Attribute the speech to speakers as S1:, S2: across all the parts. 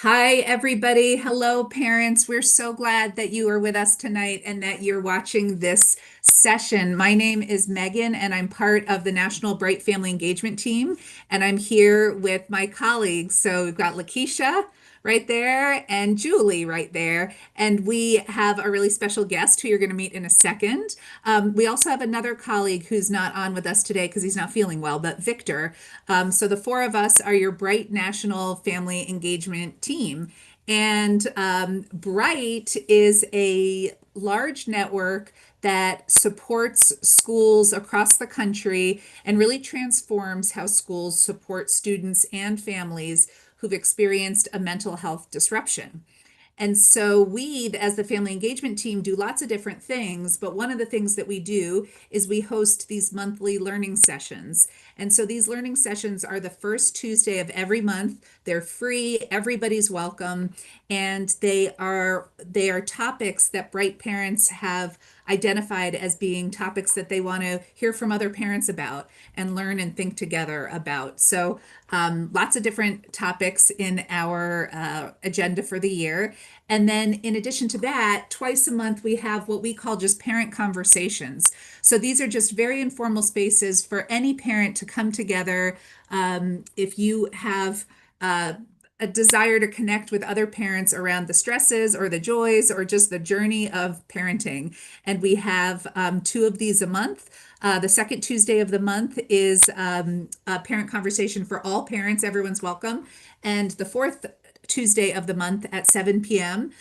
S1: Hi, everybody. Hello, parents. We're so glad that you are with us tonight and that you're watching this session. My name is Megan, and I'm part of the National Bright Family Engagement Team. And I'm here with my colleagues. So we've got Lakeisha right there and Julie right there. And we have a really special guest who you're going to meet in a second. We also have another colleague who's not on with us today because he's not feeling well, but Victor. So the four of us are your Bright National Family Engagement Team. And Bright is a large network that supports schools across the country and really transforms how schools support students and families who've experienced a mental health disruption. And so we, as the family engagement team, do lots of different things. But one of the things that we do is we host these monthly learning sessions. And so these learning sessions are the first Tuesday of every month. They're free, everybody's welcome, and they are topics that Bright parents have identified as being topics that they want to hear from other parents about and learn and think together about. So lots of different topics in our agenda for the year. And then, in addition to that, twice a month, we have what we call just parent conversations. So these are just very informal spaces for any parent to come together. If you have a desire to connect with other parents around the stresses or the joys or just the journey of parenting. And we have two of these a month. The second Tuesday of the month is a parent conversation for all parents. Everyone's welcome. And the fourth Tuesday of the month at 7 p.m.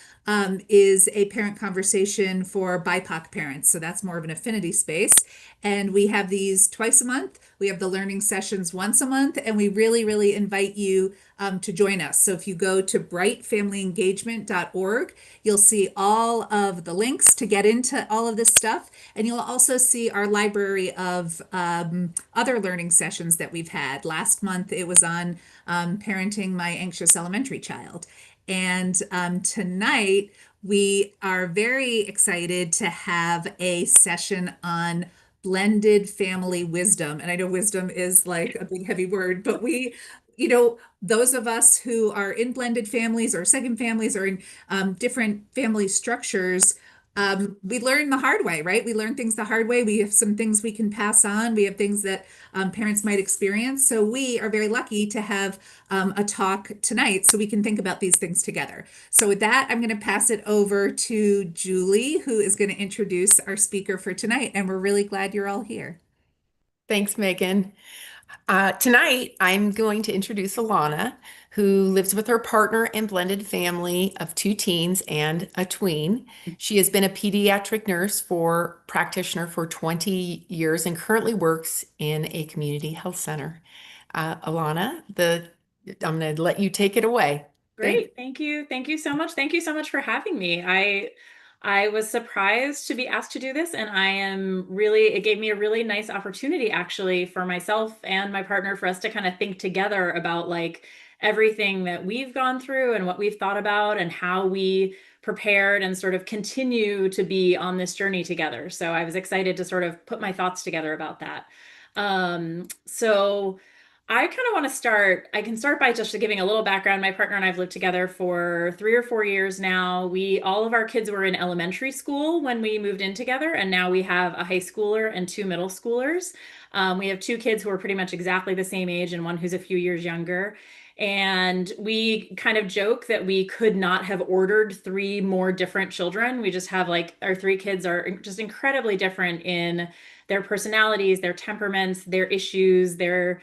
S1: Is a parent conversation for BIPOC parents. So that's more of an affinity space. And we have these twice a month. We have the learning sessions once a month, and we really, really invite you to join us. So if you go to brightfamilyengagement.org, you'll see all of the links to get into all of this stuff. And you'll also see our library of other learning sessions that we've had. Last month, it was on parenting my anxious elementary child. And tonight, we are very excited to have a session on blended family wisdom. And I know wisdom is like a big, heavy word, but those of us who are in blended families or second families or in different family structures, we learn the hard way, right? We learn things the hard way. We have some things we can pass on. We have things that parents might experience. So we are very lucky to have a talk tonight so we can think about these things together. So with that, I'm going to pass it over to Julie, who is going to introduce our speaker for tonight. And we're really glad you're all here.
S2: Thanks, Megan. Tonight, I'm going to introduce Alana, who lives with her partner and blended family of two teens and a tween. She has been a pediatric nurse for practitioner for 20 years and currently works in a community health center. Alana, I'm going to let you take it away. Thanks.
S3: Great. Thank you. Thank you so much. Thank you so much for having me. I was surprised to be asked to do this, and I am really, it gave me a really nice opportunity actually for myself and my partner for us to kind of think together about like everything that we've gone through and what we've thought about and how we prepared and sort of continue to be on this journey together. So I was excited to sort of put my thoughts together about that. So I kind of want to start. I can start by just giving a little background. My partner and I have lived together for 3 or 4 years now. All of our kids were in elementary school when we moved in together, and now we have a high schooler and two middle schoolers. We have two kids who are pretty much exactly the same age and one who's a few years younger. And we kind of joke that we could not have ordered three more different children. We just have like our three kids are just incredibly different in their personalities, their temperaments, their issues, their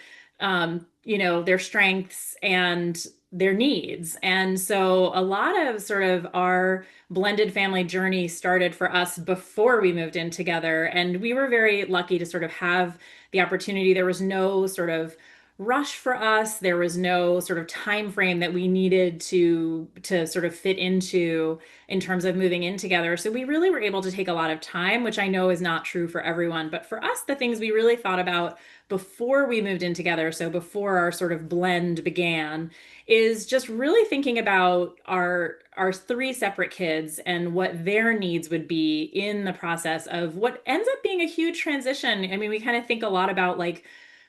S3: strengths and their needs. And so a lot of sort of our blended family journey started for us before we moved in together. And we were very lucky to sort of have the opportunity. There was no sort of rush for us. There was no sort of time frame that we needed to sort of fit into in terms of moving in together. So we really were able to take a lot of time, which I know is not true for everyone. But for us, the things we really thought about before we moved in together, so before our sort of blend began, is just really thinking about our three separate kids and what their needs would be in the process of what ends up being a huge transition. I mean, we kind of think a lot about like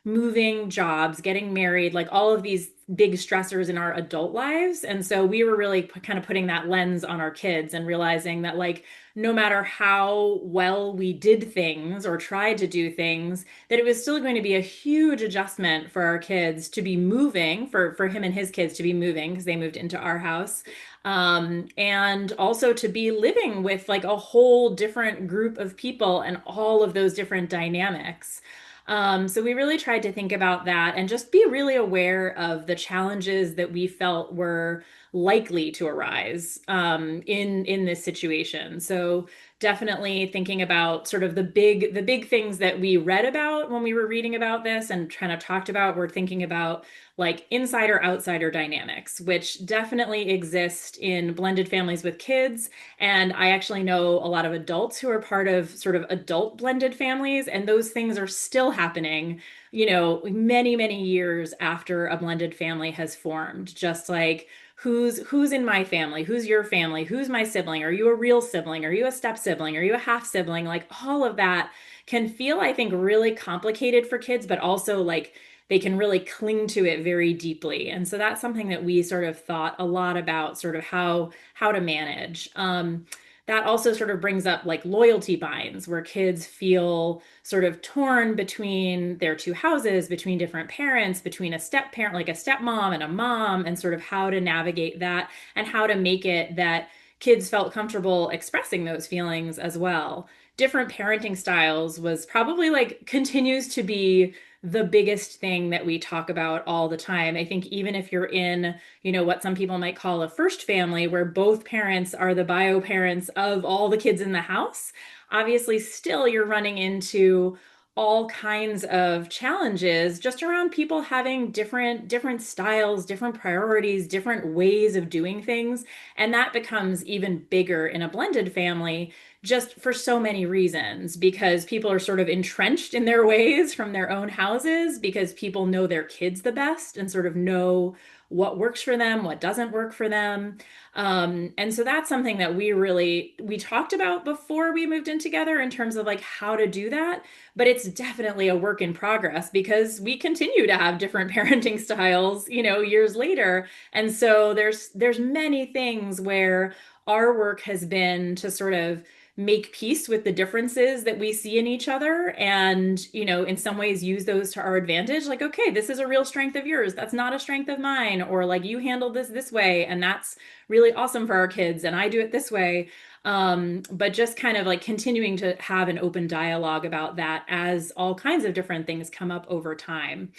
S3: moving jobs, getting married, like all of these big stressors in our adult lives. And so we were really kind of putting that lens on our kids and realizing that, like, no matter how well we did things or tried to do things, that it was still going to be a huge adjustment for our kids to be moving, for him and his kids to be moving because they moved into our house. And also to be living with like a whole different group of people and all of those different dynamics. So we really tried to think about that and just be really aware of the challenges that we felt were likely to arise in this situation. So definitely thinking about sort of the big things that we read about when we were reading about this and kind of talked about. We're thinking about like insider outsider dynamics, which definitely exist in blended families with kids. And I actually know a lot of adults who are part of sort of adult blended families, and those things are still happening, many, many years after a blended family has formed. Just like who's in my family, who's your family, who's my sibling, are you a real sibling, are you a step sibling, are you a half sibling? Like all of that can feel, I think, really complicated for kids, but also like they can really cling to it very deeply. And so that's something that we sort of thought a lot about, sort of how to manage. That also sort of brings up like loyalty binds where kids feel sort of torn between their two houses, between different parents, between a step parent, like a stepmom and a mom, and sort of how to navigate that and how to make it that kids felt comfortable expressing those feelings as well. Different parenting styles was probably like continues to be the biggest thing that we talk about all the time. I think even if you're in, what some people might call a first family, where both parents are the bio parents of all the kids in the house, obviously still you're running into all kinds of challenges just around people having different styles, different priorities, different ways of doing things. And that becomes even bigger in a blended family just for so many reasons, because people are sort of entrenched in their ways from their own houses because people know their kids the best and sort of know what works for them, what doesn't work for them. And so that's something that we talked about before we moved in together in terms of like how to do that. But it's definitely a work in progress because we continue to have different parenting styles, years later. And so there's many things where our work has been to sort of make peace with the differences that we see in each other and, in some ways use those to our advantage. Like, okay, this is a real strength of yours. That's not a strength of mine. Or like you handled this way, and that's really awesome for our kids. And I do it this way. But just kind of like continuing to have an open dialogue about that as all kinds of different things come up over time.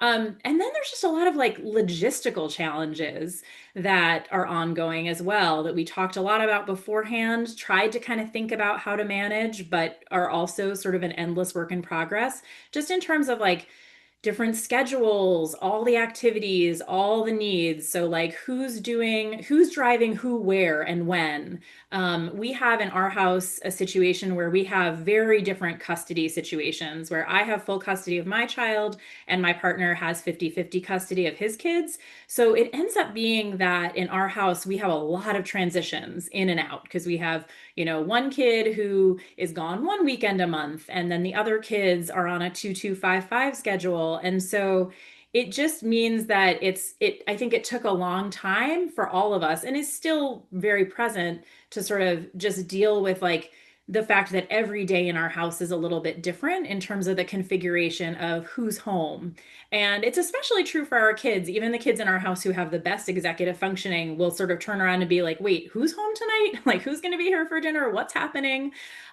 S3: And then there's just a lot of like logistical challenges that are ongoing as well that we talked a lot about beforehand, tried to kind of think about how to manage, but are also sort of an endless work in progress, just in terms of like different schedules, all the activities, all the needs. So like who's driving who, where, and when. We have in our house a situation where we have very different custody situations where I have full custody of my child and my partner has 50-50 custody of his kids. So it ends up being that in our house, we have a lot of transitions in and out because we have, one kid who is gone one weekend a month, and then the other kids are on a 2-2-5-5 schedule. And so it just means that I think it took a long time for all of us and is still very present to sort of just deal with like the fact that every day in our house is a little bit different in terms of the configuration of who's home. And it's especially true for our kids. Even the kids in our house who have the best executive functioning will sort of turn around and be like, wait, who's home tonight? Like, who's going to be here for dinner? What's happening?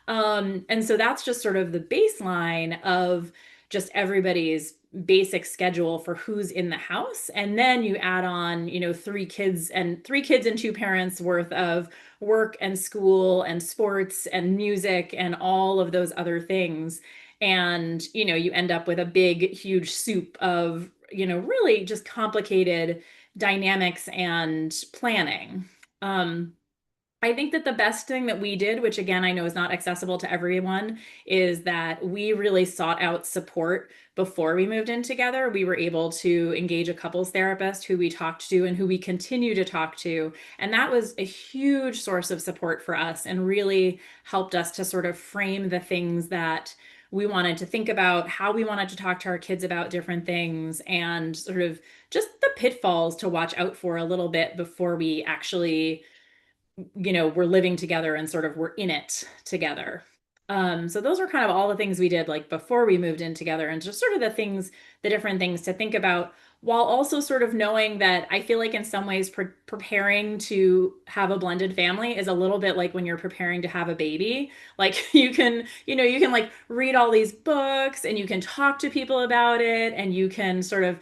S3: And so that's just sort of the baseline of just everybody's basic schedule for who's in the house. And then you add on, three kids and two parents worth of work and school and sports and music and all of those other things. And, you end up with a big, huge soup of, really just complicated dynamics and planning. I think that the best thing that we did, which again, I know is not accessible to everyone, is that we really sought out support before we moved in together. We were able to engage a couples therapist who we talked to and who we continue to talk to. And that was a huge source of support for us and really helped us to sort of frame the things that we wanted to think about how we wanted to talk to our kids about different things and sort of just the pitfalls to watch out for a little bit before we actually, we're living together and sort of we're in it together. So those were kind of all the things we did like before we moved in together, and just sort of the different things to think about, while also sort of knowing that I feel like in some ways preparing to have a blended family is a little bit like when you're preparing to have a baby. Like you can like read all these books and you can talk to people about it and you can sort of,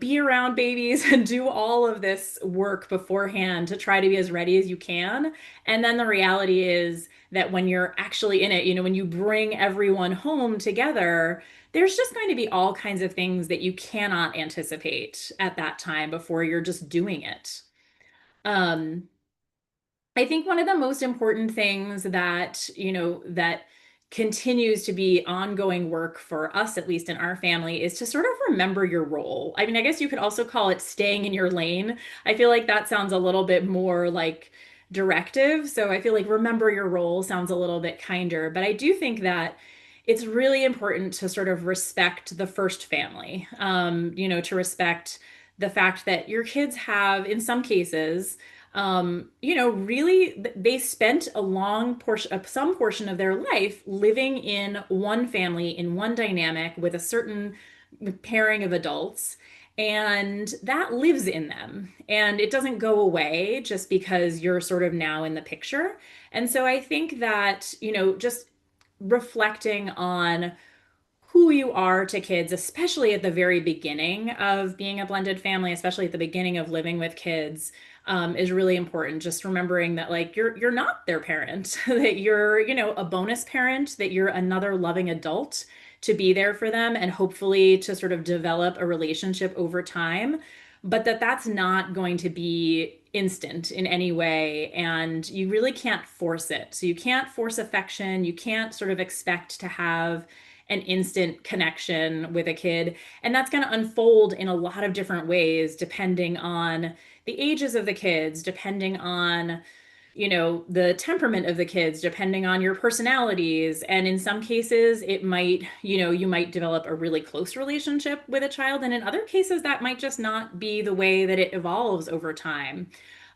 S3: be around babies and do all of this work beforehand to try to be as ready as you can. And then the reality is that when you're actually in it, when you bring everyone home together, there's just going to be all kinds of things that you cannot anticipate at that time before you're just doing it. Um, I think one of the most important things that, that continues to be ongoing work for us, at least in our family, is to sort of remember your role. I mean, I guess you could also call it staying in your lane. I feel like that sounds a little bit more like directive. So I feel like remember your role sounds a little bit kinder. But I do think that it's really important to sort of respect the first family, to respect the fact that your kids have, in some cases, really they spent a long portion, some portion of their life living in one family, in one dynamic with a certain pairing of adults. And that lives in them. And it doesn't go away just because you're sort of now in the picture. And so I think that, just reflecting on who you are to kids, especially at the very beginning of being a blended family, especially at the beginning of living with kids, is really important. Just remembering that like you're not their parent, that you're, a bonus parent, that you're another loving adult to be there for them and hopefully to sort of develop a relationship over time, but that's not going to be instant in any way, and you really can't force it. So you can't force affection, you can't sort of expect to have an instant connection with a kid. And that's going to unfold in a lot of different ways, depending on the ages of the kids, depending on, the temperament of the kids, depending on your personalities. And in some cases, it might, you might develop a really close relationship with a child. And in other cases, that might just not be the way that it evolves over time.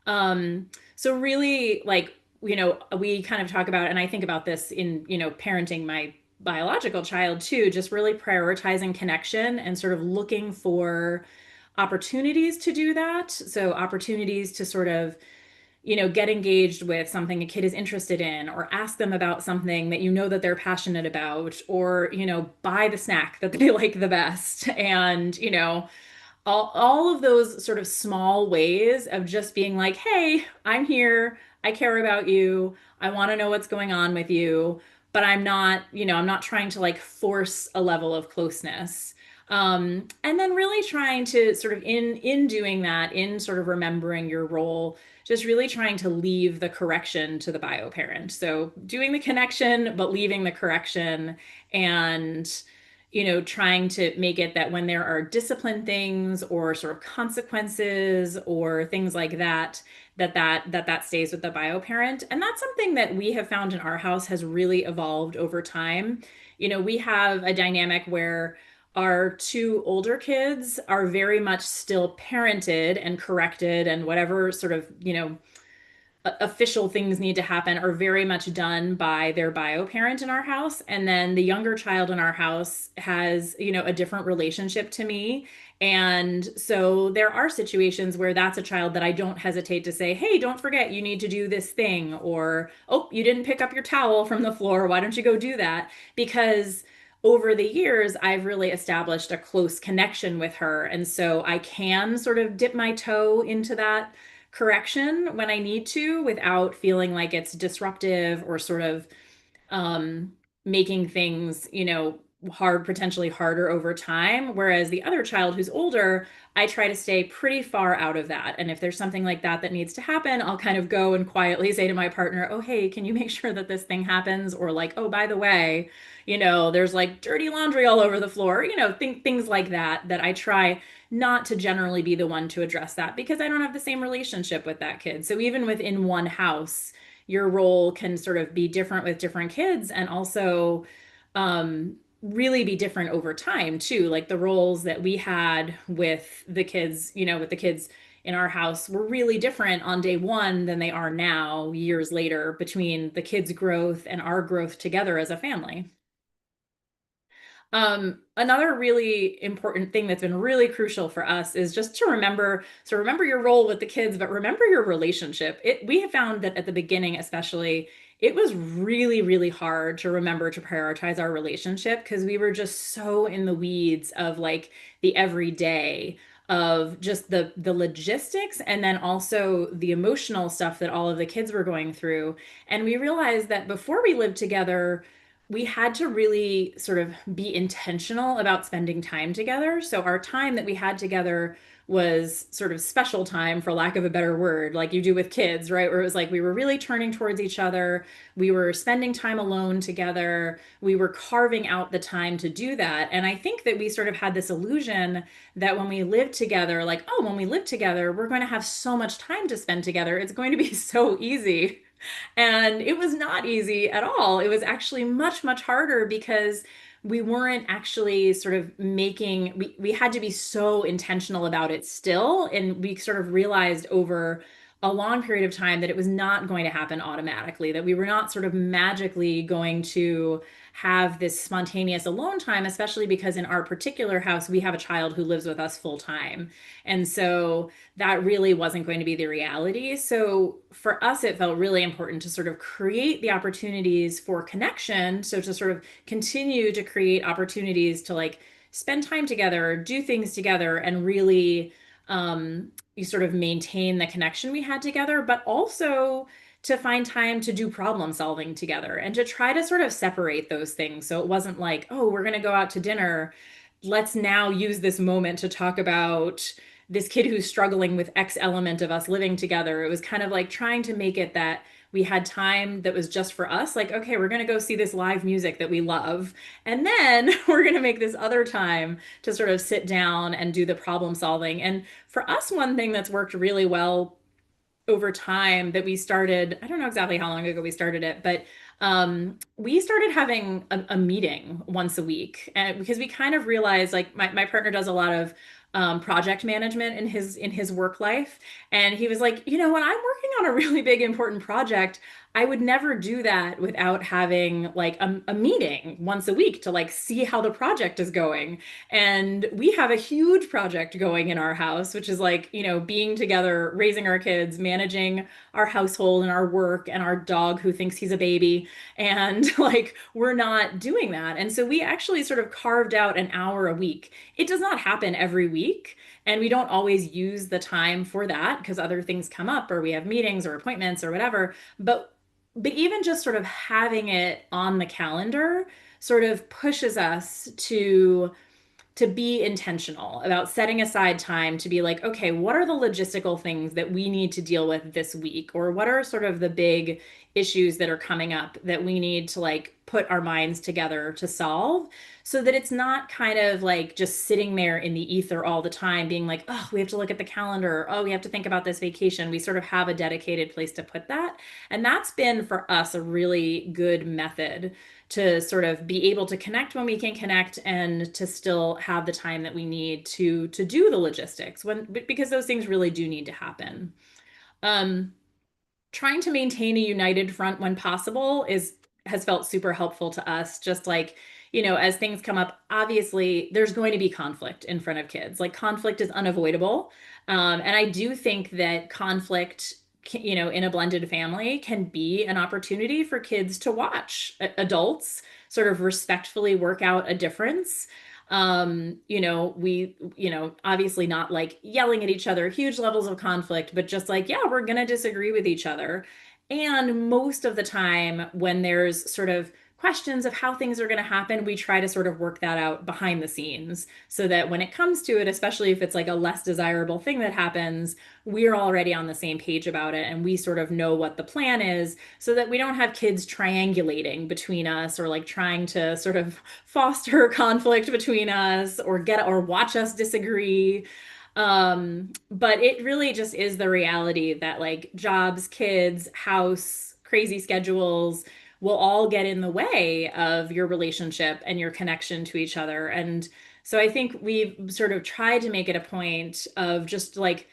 S3: So really like, we kind of talk about, and I think about this in, parenting my biological child too, just really prioritizing connection and sort of looking for opportunities to do that. So opportunities to sort of, get engaged with something a kid is interested in, or ask them about something that that they're passionate about, or, buy the snack that they like the best. And, all of those sort of small ways of just being like, hey, I'm here. I care about you. I want to know what's going on with you, but I'm not trying to like force a level of closeness. And then really trying to sort of in doing that, in sort of remembering your role, just really trying to leave the correction to the bio parent. So doing the connection, but leaving the correction, and trying to make it that when there are discipline things or sort of consequences or things like that, that stays with the bio parent. And that's something that we have found in our house has really evolved over time. We have a dynamic where our two older kids are very much still parented and corrected, and whatever sort of, official things need to happen are very much done by their bio parent in our house. And then the younger child in our house has, a different relationship to me. And so there are situations where that's a child that I don't hesitate to say, hey, don't forget, you need to do this thing. Or, oh, you didn't pick up your towel from the floor. Why don't you go do that? Because over the years, I've really established a close connection with her. And so I can sort of dip my toe into that correction when I need to without feeling like it's disruptive or sort of um, making things, potentially harder over time. Whereas the other child who's older, I try to stay pretty far out of that. And if there's something like that that needs to happen, I'll kind of go and quietly say to my partner, oh, hey, can you make sure that this thing happens? Or like, oh, by the way, there's like dirty laundry all over the floor, things like that, that I try not to generally be the one to address that because I don't have the same relationship with that kid. So even within one house, your role can sort of be different with different kids. And also, really be different over time too. Like the roles that we had with the kids, with the kids in our house were really different on day one than they are now, years later, between the kids' growth and our growth together as a family. Another really important thing that's been really crucial for us is just to remember, so remember your role with the kids, but remember your relationship. We have found that at the beginning, especially, it was really, really hard to remember to prioritize our relationship because we were just so in the weeds of like the everyday of just the logistics and then also the emotional stuff that all of the kids were going through. And we realized that before we lived together, we had to really sort of be intentional about spending time together. So our time that we had together was sort of special time, for lack of a better word, like you do with kids, right? Where it was like we were really turning towards each other. We were spending time alone together. We were carving out the time to do that. And I think that we sort of had this illusion that when we lived together, like, oh, when we live together, we're going to have so much time to spend together. It's going to be so easy. And it was not easy at all. It was actually much, much harder because we weren't actually sort of we had to be so intentional about it still. And we sort of realized over a long period of time that it was not going to happen automatically, that we were not sort of magically going to have this spontaneous alone time, especially because in our particular house, we have a child who lives with us full time. And so that really wasn't going to be the reality. So for us, it felt really important to sort of create the opportunities for connection. So to sort of continue to create opportunities to like spend time together, do things together, and really you sort of maintain the connection we had together, but also to find time to do problem solving together and to try to sort of separate those things. So it wasn't like, oh, we're going to go out to dinner. Let's now use this moment to talk about this kid who's struggling with X element of us living together. It was kind of like trying to make it that we had time that was just for us. Like, okay, we're going to go see this live music that we love. And then we're going to make this other time to sort of sit down and do the problem solving. And for us, one thing that's worked really well over time that we started, I don't know exactly how long ago we started it, but we started having a meeting once a week. And because we kind of realized like my partner does a lot of project management in his work life. And he was like, when I'm working on a really big important project, I would never do that without having like a meeting once a week to like see how the project is going. And we have a huge project going in our house, which is like, being together, raising our kids, managing our household and our work and our dog who thinks he's a baby. And like, we're not doing that. And so we actually sort of carved out an hour a week. It does not happen every week. And we don't always use the time for that because other things come up or we have meetings or appointments or whatever. But even just sort of having it on the calendar sort of pushes us to be intentional about setting aside time to be like, okay, what are the logistical things that we need to deal with this week? Or what are sort of the big issues that are coming up that we need to like put our minds together to solve so that it's not kind of like just sitting there in the ether all the time, being like, oh, we have to look at the calendar. Oh, we have to think about this vacation. We sort of have a dedicated place to put that. And that's been for us a really good method to sort of be able to connect when we can connect and to still have the time that we need to do the logistics because those things really do need to happen. Um, Trying to maintain a united front when possible is has felt super helpful to us. Just like, as things come up, obviously there's going to be conflict in front of kids. Like conflict is unavoidable. And I do think that conflict, in a blended family can be an opportunity for kids to watch adults sort of respectfully work out a difference. We, obviously not like yelling at each other, huge levels of conflict, but just like, yeah, we're going to disagree with each other. And most of the time, when there's sort of questions of how things are going to happen, we try to sort of work that out behind the scenes so that when it comes to it, especially if it's like a less desirable thing that happens, we're already on the same page about it and we sort of know what the plan is so that we don't have kids triangulating between us or like trying to sort of foster conflict between us or watch us disagree. But it really just is the reality that like jobs, kids, house, crazy schedules, will all get in the way of your relationship and your connection to each other. And so I think we've sort of tried to make it a point of just like,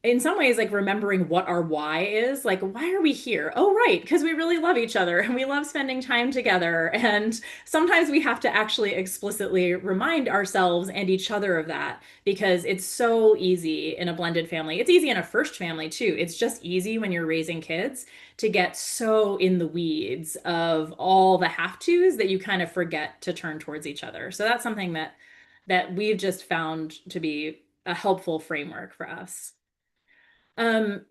S3: in some ways, like remembering what our why is. Like, why are we here? Oh, right, because we really love each other and we love spending time together. And sometimes we have to actually explicitly remind ourselves and each other of that, because it's so easy in a blended family. It's easy in a first family too. It's just easy when you're raising kids to get so in the weeds of all the have tos that you kind of forget to turn towards each other. So that's something that we've just found to be a helpful framework for us.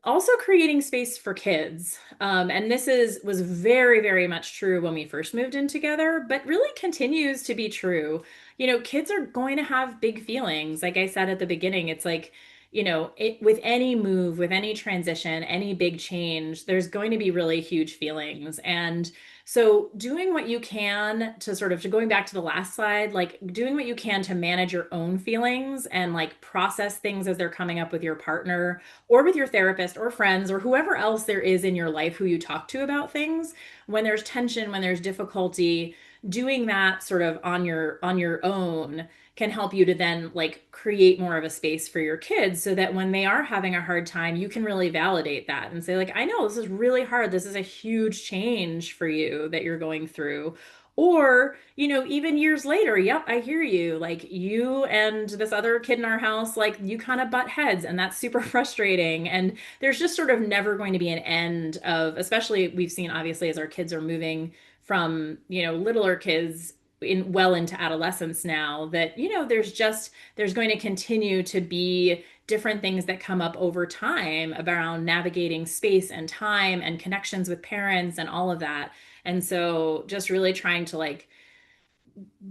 S3: Also creating space for kids. And this was very, very much true when we first moved in together, but really continues to be true. You know, kids are going to have big feelings. Like I said at the beginning, it's like, with any move, with any transition, any big change, there's going to be really huge feelings. And so doing what you can to sort of, to going back to the last slide, like doing what you can to manage your own feelings and like process things as they're coming up with your partner or with your therapist or friends or whoever else there is in your life who you talk to about things. When there's tension, when there's difficulty, doing that sort of on your own can help you to then like create more of a space for your kids, so that when they are having a hard time, you can really validate that and say like, I know this is really hard, this is a huge change for you that you're going through. Or, even years later, yep, I hear you. Like you and this other kid in our house, like you kind of butt heads, and that's super frustrating. And there's just sort of never going to be an end of, especially we've seen obviously as our kids are moving from, littler kids in well into adolescence now, that, there's going to continue to be different things that come up over time around navigating space and time and connections with parents and all of that. And so just really trying to like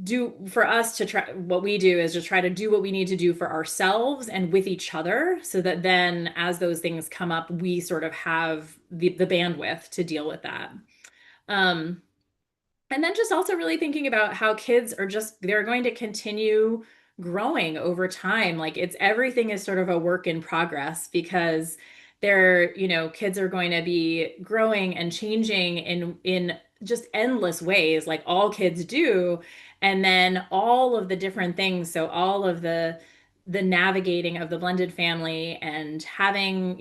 S3: do for us to try, what we do is just try to do what we need to do for ourselves and with each other, so that then as those things come up, we sort of have the bandwidth to deal with that. Um, and then just also really thinking about how kids are just, they're going to continue growing over time. Like it's, everything is sort of a work in progress, because kids are going to be growing and changing in just endless ways, like all kids do. And then all of the different things. So all of the navigating of the blended family and having,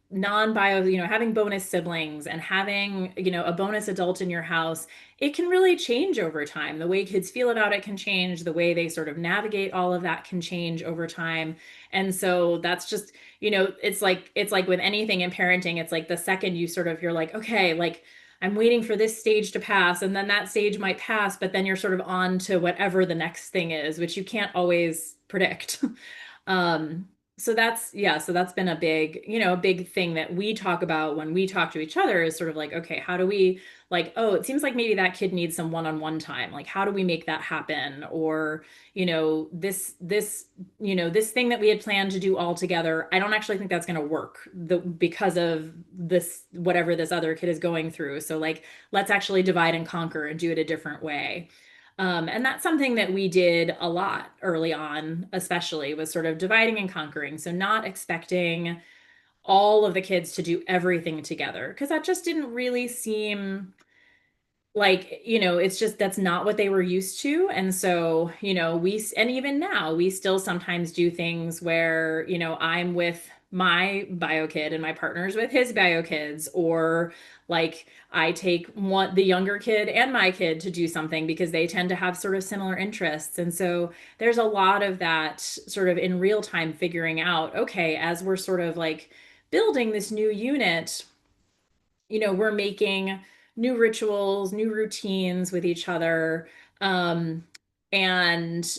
S3: non-bio, having bonus siblings and having, a bonus adult in your house, it can really change over time. The way kids feel about it can change. The way they sort of navigate all of that can change over time. And so that's just, it's like with anything in parenting, it's like the second you're like, okay, like I'm waiting for this stage to pass, and then that stage might pass, but then you're sort of on to whatever the next thing is, which you can't always predict. Um, so that's, yeah, so that's been a big thing that we talk about when we talk to each other, is sort of like, okay, how do we, like, oh, it seems like maybe that kid needs some one-on-one time. Like, how do we make that happen? Or, this thing that we had planned to do all together, I don't actually think that's going to work because of this, whatever this other kid is going through. So like, let's actually divide and conquer and do it a different way. And that's something that we did a lot early on, especially, was sort of dividing and conquering. So not expecting all of the kids to do everything together, because that just didn't really seem like, it's just, that's not what they were used to. And so, and even now we still sometimes do things where, I'm with my bio kid and my partner's with his bio kids, or like I take the younger kid and my kid to do something because they tend to have sort of similar interests. And so there's a lot of that sort of in real time figuring out, okay, as we're sort of like building this new unit, we're making new rituals, new routines with each other. Um, and,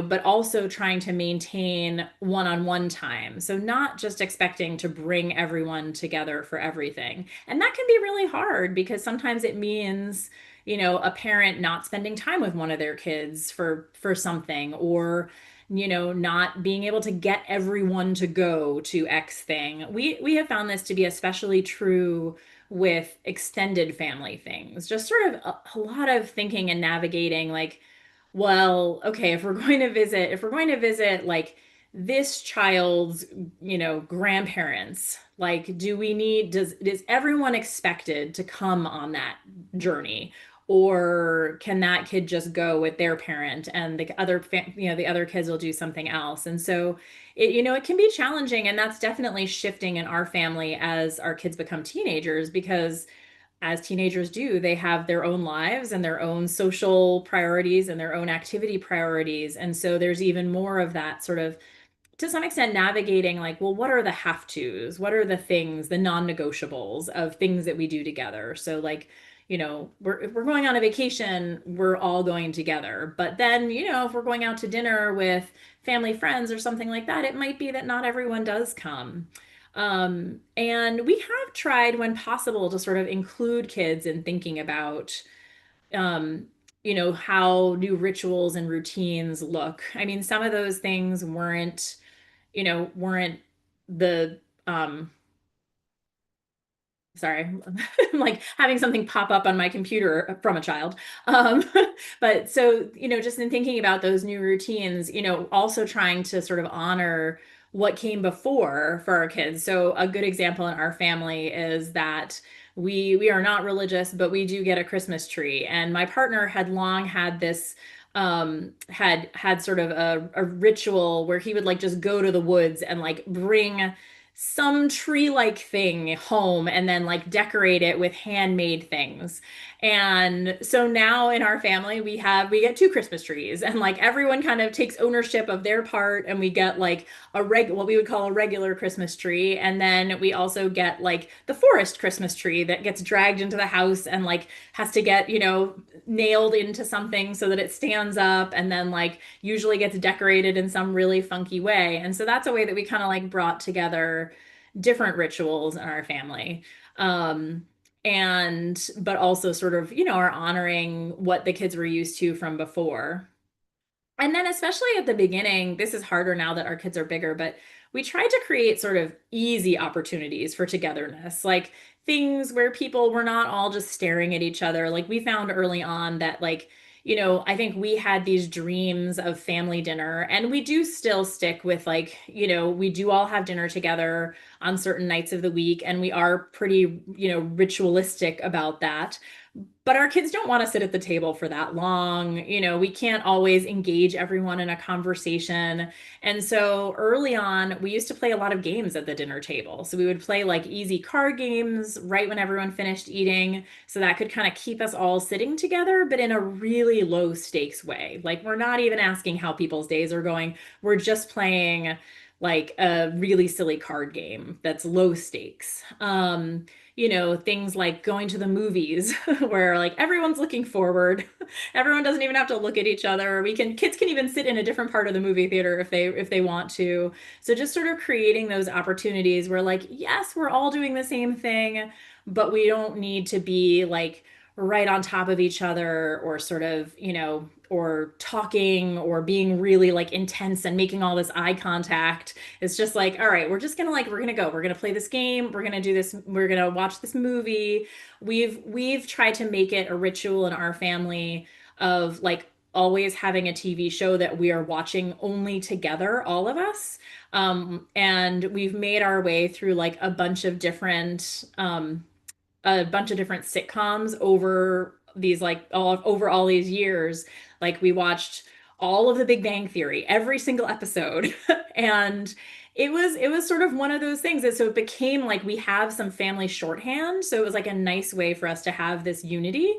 S3: but also trying to maintain one-on-one time. So not just expecting to bring everyone together for everything. And that can be really hard, because sometimes it means, a parent not spending time with one of their kids for something, or not being able to get everyone to go to X thing. We have found this to be especially true with extended family things. Just sort of a lot of thinking and navigating, like, well, okay, if we're going to visit like this child's, grandparents, like, do we need, is everyone expected to come on that journey? Or can that kid just go with their parent and the other kids will do something else? And so it can be challenging, and that's definitely shifting in our family as our kids become teenagers, because as teenagers do, they have their own lives and their own social priorities and their own activity priorities. And so there's even more of that sort of, to some extent, navigating, like, well, what are the have tos? What are the things, the non-negotiables of things that we do together? So, like, if we're going on a vacation, we're all going together. But then, if we're going out to dinner with family friends or something like that, it might be that not everyone does come. And we have tried, when possible, to sort of include kids in thinking about, um, how new rituals and routines look. I mean, some of those things weren't the sorry, I'm like having something pop up on my computer from a child. Um, but so, just in thinking about those new routines, also trying to sort of honor what came before for our kids. So a good example in our family is that we are not religious, but we do get a Christmas tree. And my partner had long had this had sort of a ritual where he would like just go to the woods and like bring some tree-like thing home and then like decorate it with handmade things. And so now in our family we get two Christmas trees, and like everyone kind of takes ownership of their part, and we get like what we would call a regular Christmas tree, and then we also get like the forest Christmas tree that gets dragged into the house and like has to get, nailed into something so that it stands up, and then like usually gets decorated in some really funky way. And so that's a way that we kind of like brought together different rituals in our family. Um, and but also sort of, are honoring what the kids were used to from before. And then, especially at the beginning, this is harder now that our kids are bigger, but we tried to create sort of easy opportunities for togetherness, like things where people were not all just staring at each other. Like, we found early on that, like, I think we had these dreams of family dinner, and we do still stick with, like, we do all have dinner together on certain nights of the week, and we are pretty, ritualistic about that. But our kids don't want to sit at the table for that long. We can't always engage everyone in a conversation. And so early on, we used to play a lot of games at the dinner table. So we would play like easy card games right when everyone finished eating. So that could kind of keep us all sitting together, but in a really low stakes way. Like, we're not even asking how people's days are going. We're just playing like a really silly card game that's low stakes. Things like going to the movies where like everyone's looking forward. Everyone doesn't even have to look at each other. Kids can even sit in a different part of the movie theater if they want to. So just sort of creating those opportunities where, like, yes, we're all doing the same thing, but we don't need to be like right on top of each other, or sort of, or talking or being really like intense and making all this eye contact. It's just like, all right, we're gonna go. We're gonna play this game. We're gonna do this. We're gonna watch this movie. We've tried to make it a ritual in our family of like always having a TV show that we are watching only together, all of us. And we've made our way through like a bunch of different sitcoms over all these years. Like, we watched all of the Big Bang Theory, every single episode. And it was sort of one of those things. And so it became like we have some family shorthand. So it was like a nice way for us to have this unity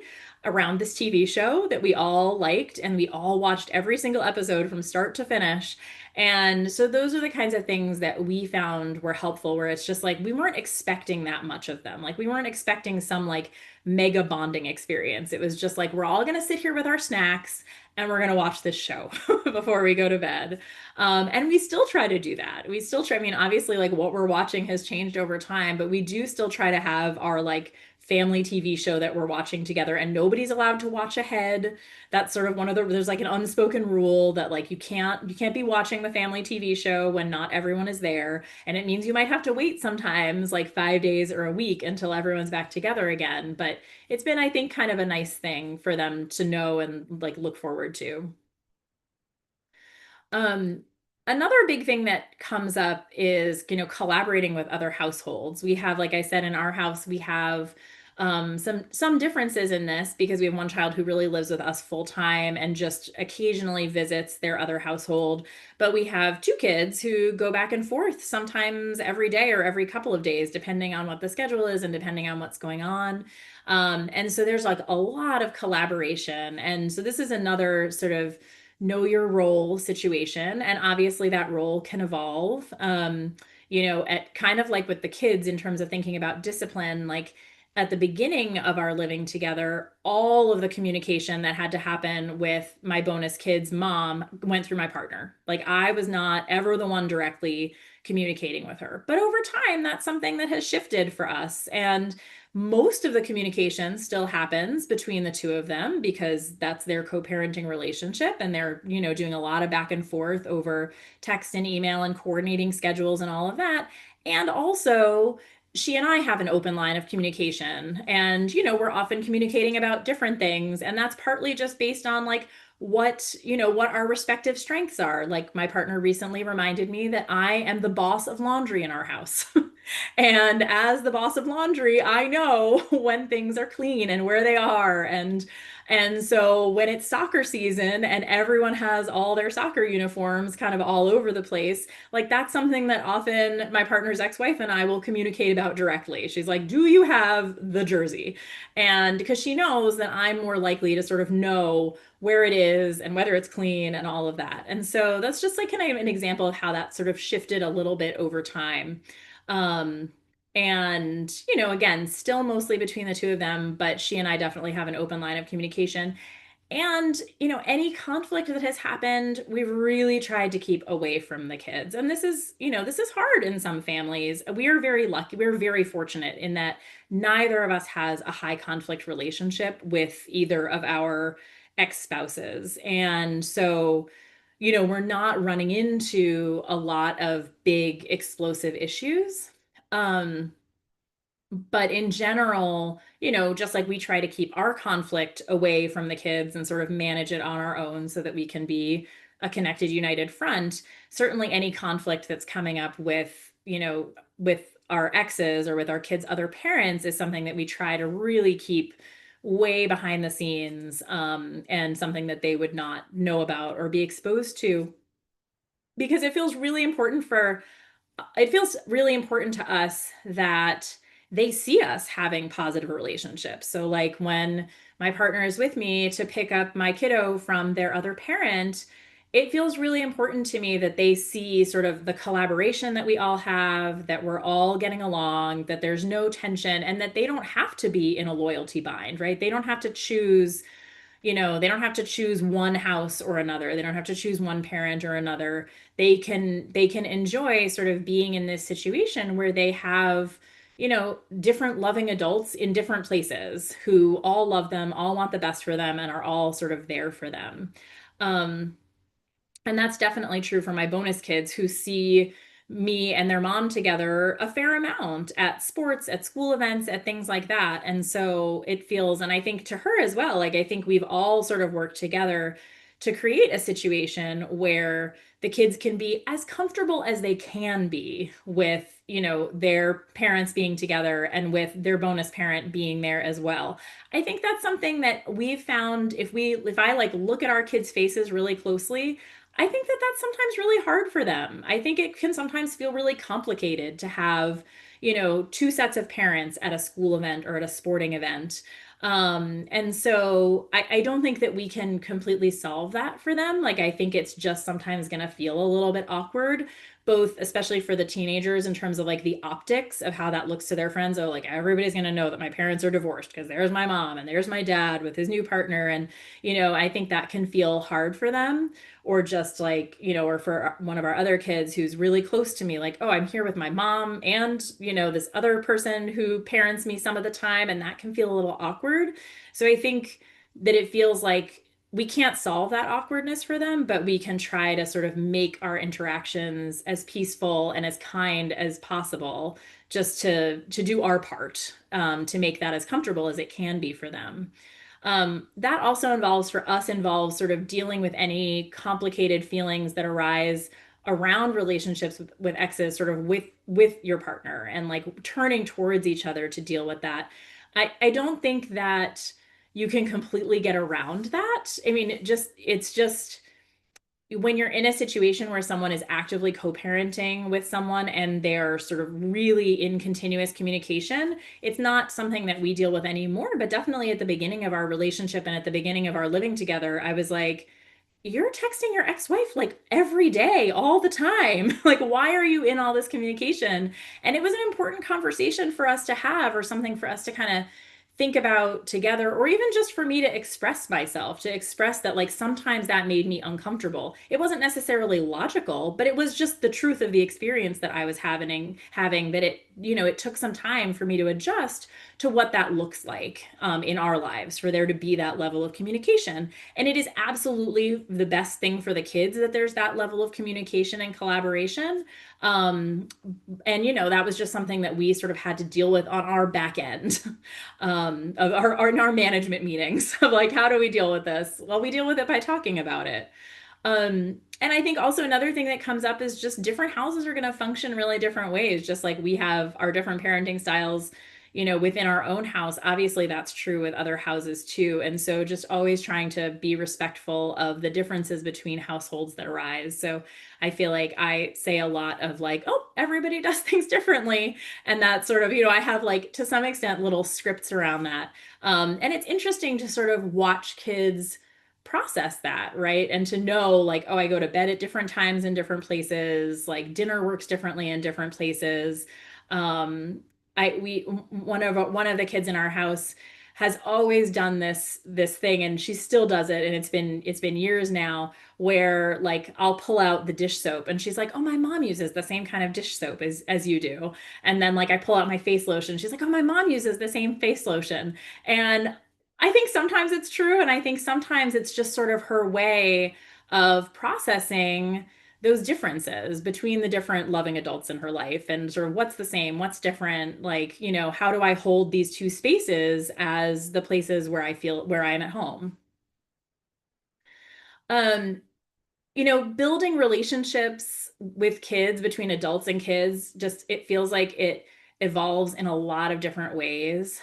S3: around this TV show that we all liked, and we all watched every single episode from start to finish. And so those are the kinds of things that we found were helpful, where it's just like we weren't expecting that much of them. Like, we weren't expecting some like mega bonding experience. It was just like, we're all going to sit here with our snacks and we're going to watch this show before we go to bed. And we still try to do that. We still try, I mean, obviously, like, what we're watching has changed over time, but we do still try to have our like family TV show that we're watching together, and nobody's allowed to watch ahead. That's sort of there's like an unspoken rule that like you can't be watching the family TV show when not everyone is there. And it means you might have to wait sometimes like 5 days or a week until everyone's back together again. But it's been, I think, kind of a nice thing for them to know and like look forward to. Um, Another big thing that comes up is, collaborating with other households. We have, like I said, in our house, we have some differences in this because we have one child who really lives with us full time and just occasionally visits their other household. But we have two kids who go back and forth sometimes every day or every couple of days, depending on what the schedule is and depending on what's going on. And so there's like a lot of collaboration. And so this is another sort of know your role situation. And obviously that role can evolve. At kind of like with the kids in terms of thinking about discipline, like at the beginning of our living together, all of the communication that had to happen with my bonus kids' mom went through my partner. Like I was not ever the one directly communicating with her. But over time, that's something that has shifted for us. And most of the communication still happens between the two of them because that's their co-parenting relationship, and they're, doing a lot of back and forth over text and email and coordinating schedules and all of that. And also, she and I have an open line of communication, and we're often communicating about different things, and that's partly just based on like what our respective strengths are. Like my partner recently reminded me that I am the boss of laundry in our house. And as the boss of laundry, I know when things are clean and where they are. And so when it's soccer season and everyone has all their soccer uniforms kind of all over the place, like that's something that often my partner's ex-wife and I will communicate about directly. She's like, "Do you have the jersey?" And because she knows that I'm more likely to sort of know where it is and whether it's clean and all of that. And so that's just like kind of an example of how that sort of shifted a little bit over time. Um, and, again, still mostly between the two of them, but she and I definitely have an open line of communication. And, any conflict that has happened, we've really tried to keep away from the kids. And this is hard in some families. We are very lucky. We're very fortunate in that neither of us has a high conflict relationship with either of our ex-spouses. And so, we're not running into a lot of big explosive issues. Um, but in general, just like we try to keep our conflict away from the kids and sort of manage it on our own so that we can be a connected, united front, certainly any conflict that's coming up with our exes or with our kids' other parents is something that we try to really keep way behind the scenes, and something that they would not know about or be exposed to because it feels really important to us that they see us having positive relationships. So, like when my partner is with me to pick up my kiddo from their other parent, it feels really important to me that they see sort of the collaboration that we all have, that we're all getting along, that there's no tension, and that they don't have to be in a loyalty bind, right? They don't have to choose one house or another. They don't have to choose one parent or another. They can enjoy sort of being in this situation where they have, different loving adults in different places who all love them, all want the best for them, and are all sort of there for them. Um, and that's definitely true for my bonus kids who see me and their mom together a fair amount at sports, at school events, at things like that. And so it feels, and I think to her as well, like I think we've all sort of worked together to create a situation where the kids can be as comfortable as they can be with, their parents being together and with their bonus parent being there as well. I think that's something that we've found if I like look at our kids' faces really closely, I think that that's sometimes really hard for them. I think it can sometimes feel really complicated to have, two sets of parents at a school event or at a sporting event. And so I don't think that we can completely solve that for them. Like, I think it's just sometimes going to feel a little bit awkward, both especially for the teenagers in terms of like the optics of how that looks to their friends. Oh, like everybody's going to know that my parents are divorced because there's my mom and there's my dad with his new partner. And, I think that can feel hard for them, or just like, or for one of our other kids who's really close to me, like, oh, I'm here with my mom and, this other person who parents me some of the time, and that can feel a little awkward. So I think that it feels like we can't solve that awkwardness for them, but we can try to sort of make our interactions as peaceful and as kind as possible, just to do our part, to make that as comfortable as it can be for them. That also involves for us involves sort of dealing with any complicated feelings that arise around relationships with exes, sort of with your partner, and like turning towards each other to deal with that. I don't think that you can completely get around that. I mean, it's just when you're in a situation where someone is actively co-parenting with someone and they're sort of really in continuous communication, it's not something that we deal with anymore. But definitely at the beginning of our relationship and at the beginning of our living together, I was like, you're texting your ex-wife like every day, all the time. Like, why are you in all this communication? And it was an important conversation for us to have, or something for us to kind of think about together, or even just for me to express myself, to express that like sometimes that made me uncomfortable. It wasn't necessarily logical, but it was just the truth of the experience that I was having that it took some time for me to adjust to what that looks like in our lives, for there to be that level of communication. And it is absolutely the best thing for the kids that there's that level of communication and collaboration. Um, and that was just something that we sort of had to deal with on our back end of in our management meetings of like, how do we deal with this? Well, we deal with it by talking about it. And I think also another thing that comes up is just different houses are going to function really different ways, just like we have our different parenting styles, within our own house. Obviously, that's true with other houses too. And so just always trying to be respectful of the differences between households that arise. So I feel like I say a lot of like, oh, everybody does things differently. And that sort of, I have like to some extent little scripts around that. And it's interesting to sort of watch kids process that, right? And to know like, oh, I go to bed at different times in different places, like dinner works differently in different places. Um, I we one of the kids in our house has always done this thing, and she still does it, and it's been years now, where like I'll pull out the dish soap and she's like, "Oh, my mom uses the same kind of dish soap as you do." And then like I pull out my face lotion. She's like, "Oh, my mom uses the same face lotion." And I think sometimes it's true, and I think sometimes it's just sort of her way of processing those differences between the different loving adults in her life, and sort of what's the same, what's different, like, how do I hold these two spaces as the places where I'm at home. Um, Building relationships with kids, between adults and kids, just it feels like it evolves in a lot of different ways.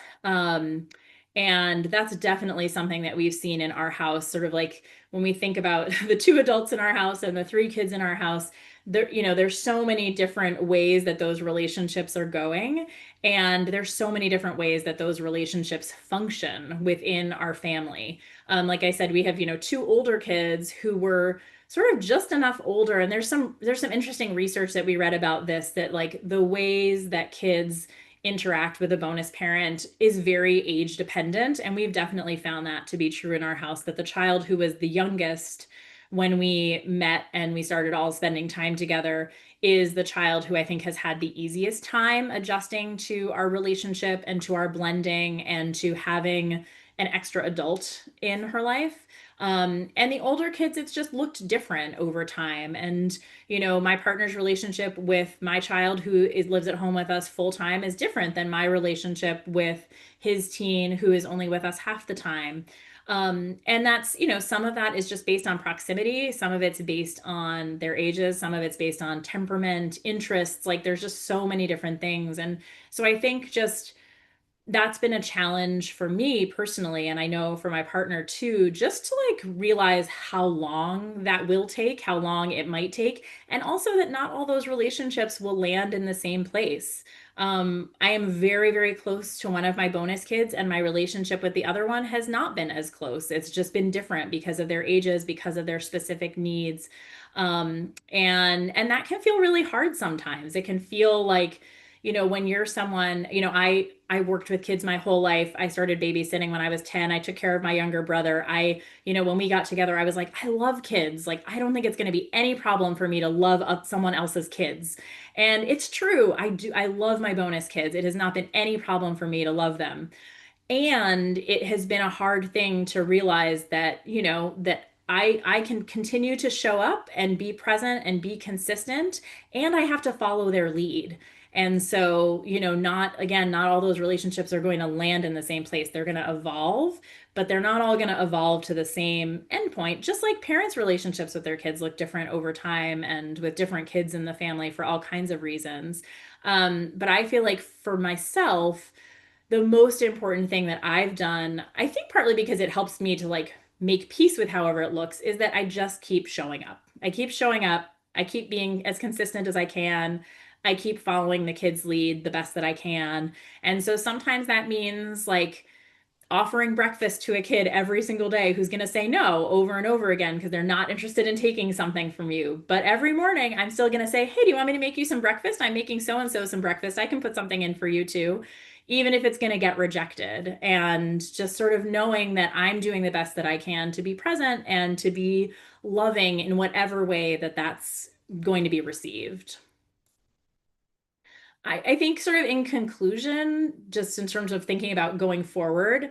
S3: And that's definitely something that we've seen in our house, sort of like when we think about the two adults in our house and the three kids in our house, there's so many different ways that those relationships are going. And there's so many different ways that those relationships function within our family. Like I said, we have, two older kids who were sort of just enough older, and there's some interesting research that we read about this, that like the ways that kids interact with a bonus parent is very age dependent, and we've definitely found that to be true in our house, that the child who was the youngest when we met and we started all spending time together is the child who I think has had the easiest time adjusting to our relationship and to our blending and to having an extra adult in her life. And the older kids, it's just looked different over time. And, my partner's relationship with my child lives at home with us full time is different than my relationship with his teen who is only with us half the time. And that's, some of that is just based on proximity. Some of it's based on their ages. Some of it's based on temperament, interests. Like there's just so many different things. And so I think just that's been a challenge for me personally, and I know for my partner too, just to like realize how long that will take, how long it might take, and also that not all those relationships will land in the same place. I am very, very close to one of my bonus kids, and my relationship with the other one has not been as close. It's just been different because of their ages, because of their specific needs. And that can feel really hard sometimes. It can feel like, when you're someone, I worked with kids my whole life. I started babysitting when I was 10. I took care of my younger brother. When we got together, I was like, I love kids. Like, I don't think it's going to be any problem for me to love someone else's kids. And it's true. I do. I love my bonus kids. It has not been any problem for me to love them. And it has been a hard thing to realize that, that I can continue to show up and be present and be consistent, and I have to follow their lead. And so, not all those relationships are going to land in the same place. They're going to evolve, but they're not all going to evolve to the same endpoint. Just like parents' relationships with their kids look different over time and with different kids in the family for all kinds of reasons. But I feel like for myself, the most important thing that I've done, I think partly because it helps me to like make peace with however it looks, is that I just keep showing up. I keep showing up. I keep being as consistent as I can. I keep following the kids' lead the best that I can. And so sometimes that means like offering breakfast to a kid every single day who's going to say no over and over again because they're not interested in taking something from you. But every morning, I'm still going to say, hey, do you want me to make you some breakfast? I'm making so and so some breakfast. I can put something in for you too, even if it's going to get rejected. And just sort of knowing that I'm doing the best that I can to be present and to be loving in whatever way that that's going to be received. I think sort of in conclusion, just in terms of thinking about going forward,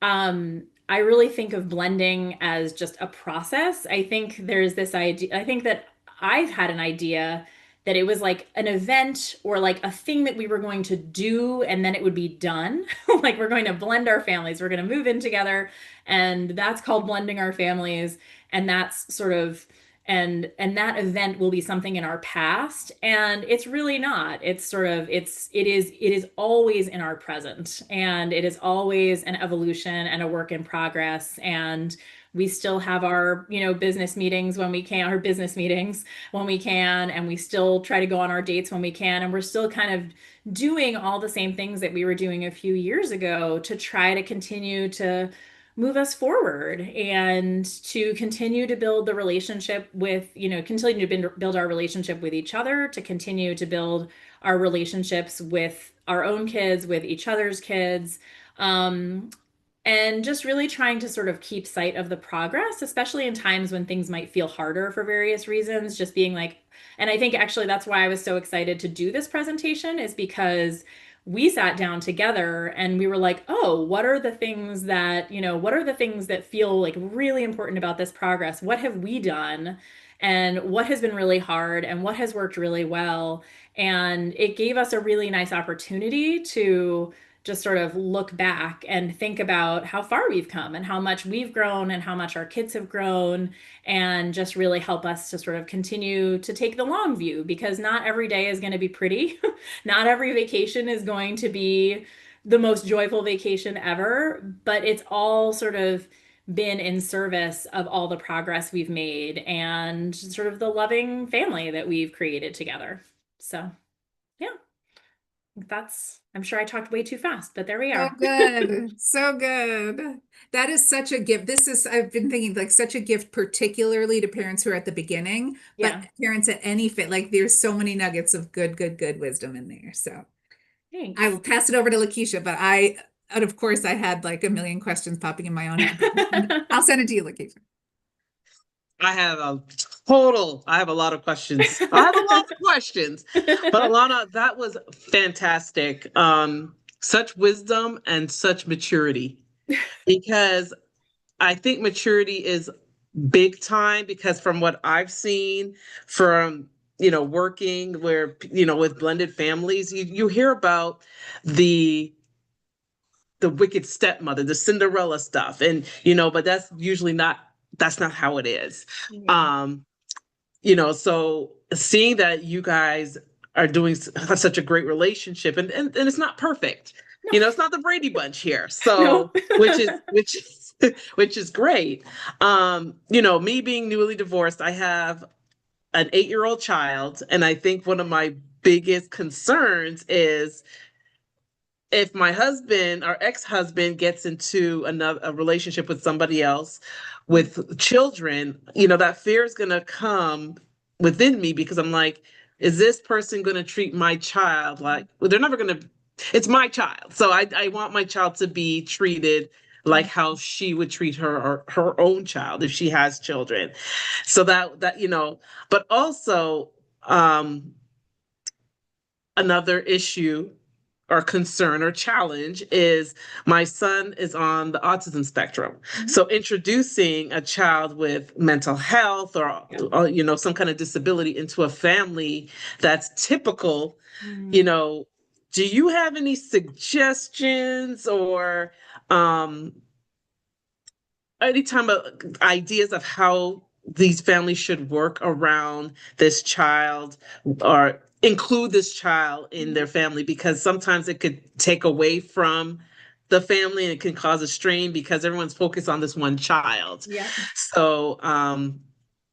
S3: I really think of blending as just a process. I think there's this idea, I think that I've had an idea that it was like an event or like a thing that we were going to do and then it would be done. Like we're going to blend our families, we're going to move in together, and that's called blending our families. And that's sort of and that event will be something in our past, and it's really not. It's sort of it is always in our present, and it is always an evolution and a work in progress. And we still have our business meetings when we can, our business meetings when we can, and we still try to go on our dates when we can, and we're still kind of doing all the same things that we were doing a few years ago to try to continue to move us forward and to continue to build the relationship with, continue to build our relationship with each other, to continue to build our relationships with our own kids, with each other's kids. Um, and just really trying to sort of keep sight of the progress, especially in times when things might feel harder for various reasons. Just being like, and I think actually that's why I was so excited to do this presentation, is because we sat down together and we were like, oh, what are the things that feel like really important about this progress? What have we done? And what has been really hard and what has worked really well? And it gave us a really nice opportunity to just sort of look back and think about how far we've come and how much we've grown and how much our kids have grown, and just really help us to sort of continue to take the long view, because not every day is going to be pretty. Not every vacation is going to be the most joyful vacation ever, but it's all sort of been in service of all the progress we've made and sort of the loving family that we've created together. So, yeah. I'm sure I talked way too fast, but there we
S1: So
S3: are.
S1: good. So good. That is such a gift. I've been thinking like such a gift, particularly to parents who are at the beginning, but
S3: Yeah,
S1: parents at any fit, like there's so many nuggets of good, good, good wisdom in there. So I will
S3: thanks.
S1: pass it over to Lakeisha, but and of course, I had like a million questions popping in my own head. I'll send it to you, Lakeisha.
S4: I have a lot of questions. I have a lot of questions. But Alana, that was fantastic. Such wisdom and such maturity. Because I think maturity is big time, because from what I've seen from working where with blended families, you hear about the wicked stepmother, the Cinderella stuff. And, but that's not how it is.
S3: Yeah.
S4: Um, so seeing that you guys are doing such a great relationship, and it's not perfect.
S3: No,
S4: It's not the Brady Bunch here.
S3: no.
S4: So which is great. Me being newly divorced, I have an 8-year-old child, and I think one of my biggest concerns is if my husband, our ex-husband, gets into a relationship with somebody else with children, that fear is going to come within me, because I'm like, is this person going to treat my child like, well, they're never going to, it's my child. So I want my child to be treated like how she would treat her own child if she has children. So but also, another issue or concern or challenge is my son is on the autism spectrum.
S3: Mhm.
S4: So introducing a child with mental health or some kind of disability into a family that's typical, you
S3: Mm.
S4: know, do you have any suggestions or um any time of ideas of how these families should work around this child or include this child in their family, because sometimes it could take away from the family and it can cause a strain because everyone's focused on this one child.
S3: Yeah.
S4: So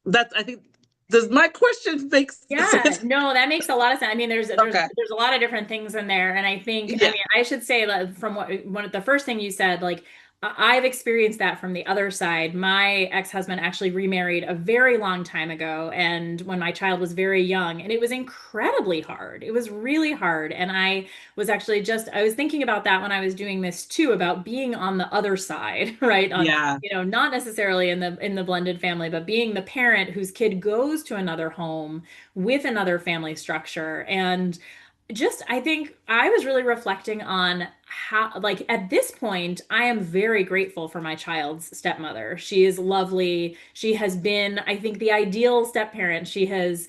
S4: that's, I think, does my question make
S3: Yeah,
S4: sense?
S3: no, that makes a lot of sense. I mean,
S4: Okay.
S3: there's a lot of different things in there, and I think, I
S4: Yeah.
S3: mean, I should say that from one of the first thing you said, like I've experienced that from the other side. My ex-husband actually remarried a very long time ago, and when my child was very young, and it was incredibly hard. It was really hard, and I was thinking about that when I was doing this too, about being on the other side, right? On
S4: Yeah.
S3: not necessarily in the blended family, but being the parent whose kid goes to another home with another family structure. And just, I think I was really reflecting on how, like, at this point, I am very grateful for my child's stepmother. She is lovely. She has been, I think, the ideal step parent. She has,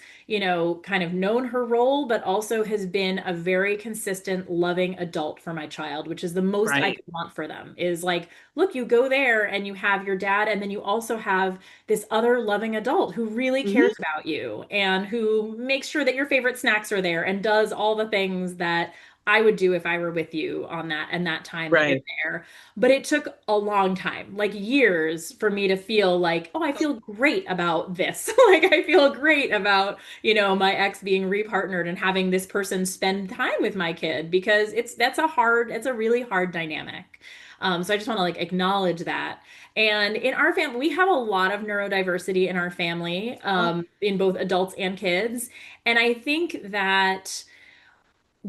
S3: kind of known her role, but also has been a very consistent, loving adult for my child, which is the most I
S4: Right.
S3: could want for them. Is like, look, you go there and you have your dad, and then you also have this other loving adult who really cares
S4: Hmm.
S3: about you and who makes sure that your favorite snacks are there and does all the things that I would do if I were with you on that time that you're
S4: Right.
S3: there. But it took a long time, like years, for me to feel like, oh, I feel great about this. Like I feel great about, my ex being repartnered and having this person spend time with my kid, because it's a really hard dynamic. So I just want to like acknowledge that. And in our family, we have a lot of neurodiversity in our family,
S4: Oh,
S3: in both adults and kids. And I think that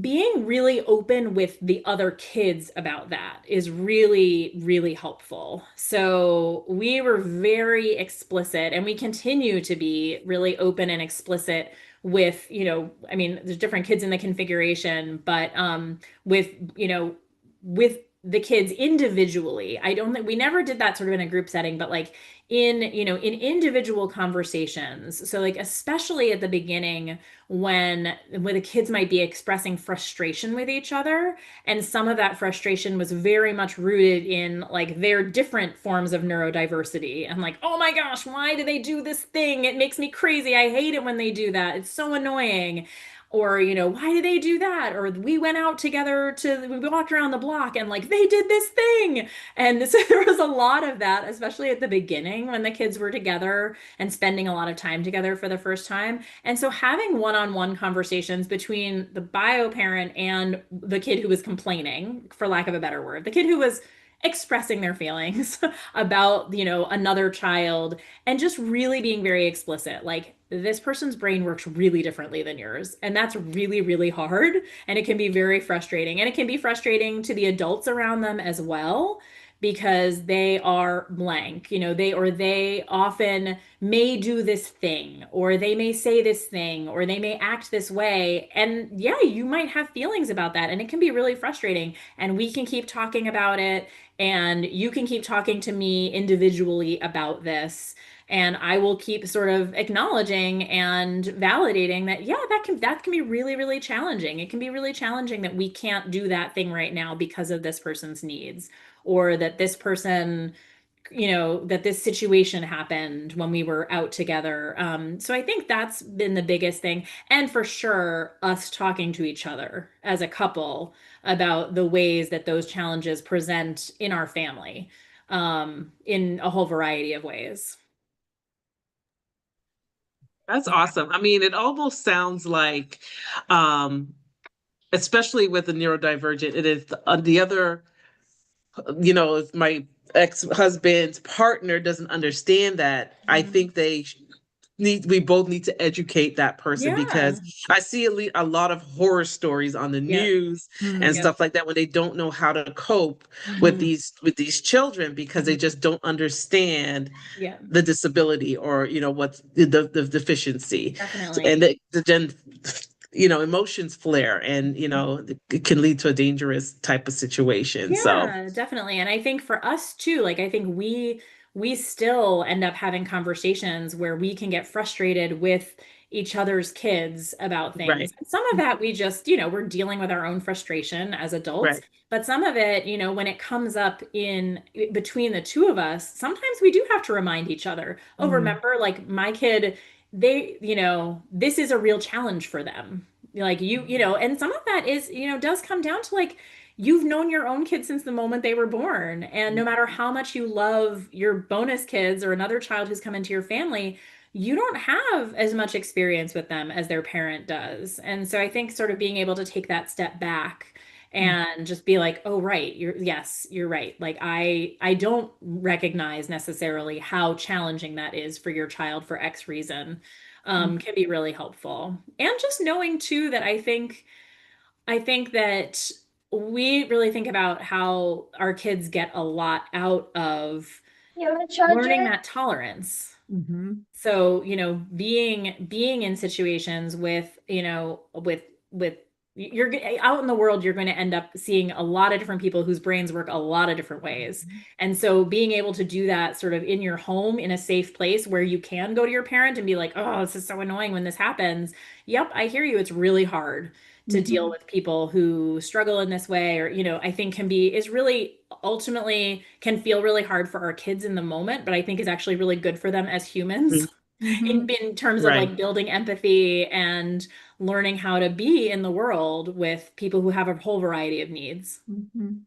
S3: being really open with the other kids about that is really, really helpful. So we were very explicit, and we continue to be really open and explicit with, I mean, there's different kids in the configuration, but with, with the kids individually. I don't think we never did that sort of in a group setting, but like in individual conversations. So like especially at the beginning when the kids might be expressing frustration with each other, and some of that frustration was very much rooted in like their different forms of neurodiversity, and like, oh my gosh, why do they do this thing? It makes me crazy. I hate it when they do that. It's so annoying. Or, why do they do that? Or we went out together we walked around the block and like they did this thing. And so there was a lot of that, especially at the beginning when the kids were together and spending a lot of time together for the first time. And so having one-on-one conversations between the bio parent and the kid who was complaining, for lack of a better word, the kid who was expressing their feelings about, another child, and just really being very explicit. Like, this person's brain works really differently than yours. And that's really, really hard. And it can be very frustrating. And it can be frustrating to the adults around them as well, because they are blank. They often may do this thing, or they may say this thing, or they may act this way. And yeah, you might have feelings about that. And it can be really frustrating. And we can keep talking about it. And you can keep talking to me individually about this. And I will keep sort of acknowledging and validating that, yeah, that can be really, really challenging. It can be really challenging that we can't do that thing right now because of this person's needs, or that this person, that this situation happened when we were out together. So I think that's been the biggest thing. And for sure, us talking to each other as a couple about the ways that those challenges present in our family, in a whole variety of ways.
S4: that's awesome. I mean, it almost sounds like, um, especially with the neurodivergent, it is the other, if my ex-husband's partner doesn't understand that, I
S3: Mhm.
S4: think we both need to educate that person,
S3: Yeah.
S4: because I see a lot of horror stories on the
S3: Yep.
S4: news and
S1: Mm,
S3: Yep.
S4: stuff like that when they don't know how to cope with
S3: Mhm.
S4: these children because they
S3: Mhm.
S4: just don't understand
S3: Yeah,
S4: the disability or what's the deficiency.
S3: definitely.
S4: And then emotions flare, and it can lead to a dangerous type of situation. So
S3: Yeah, definitely. And I think for us too, like I think we still end up having conversations where we can get frustrated with each other's kids about things.
S4: right,
S3: And some of that we just, we're dealing with our own frustration as adults,
S4: right.
S3: but some of it, when it comes up in between the two of us, sometimes we do have to remind each other, oh,
S1: Mm,
S3: remember, like my kid, this is a real challenge for them. Like and some of that is, does come down to like you've known your own kids since the moment they were born. And no matter how much you love your bonus kids or another child who's come into your family, you don't have as much experience with them as their parent does. And so I think sort of being able to take that step back
S1: mm,
S3: and just be like, oh, right, yes, you're right. Like I don't recognize necessarily how challenging that is for your child for X reason,
S1: mm,
S3: can be really helpful. And just knowing too that I think that we really think about how our kids get a lot out of
S5: You want a
S3: learning
S5: charger?
S3: that tolerance.
S1: mhm,
S3: So, being in situations with you're out in the world, you're going to end up seeing a lot of different people whose brains work a lot of different ways.
S1: mhm,
S3: And so being able to do that sort of in your home in a safe place where you can go to your parent and be like, "Oh, this is so annoying when this happens." Yep, I hear you. It's really hard to deal
S1: mhm,
S3: with people who struggle in this way, or I think is really ultimately can feel really hard for our kids in the moment, but I think is actually really good for them as humans
S4: Mhm.
S3: in,
S1: mhm,
S3: in terms of
S4: Right.
S3: like building empathy and learning how to be in the world with people who have a whole variety of needs.
S1: mhm.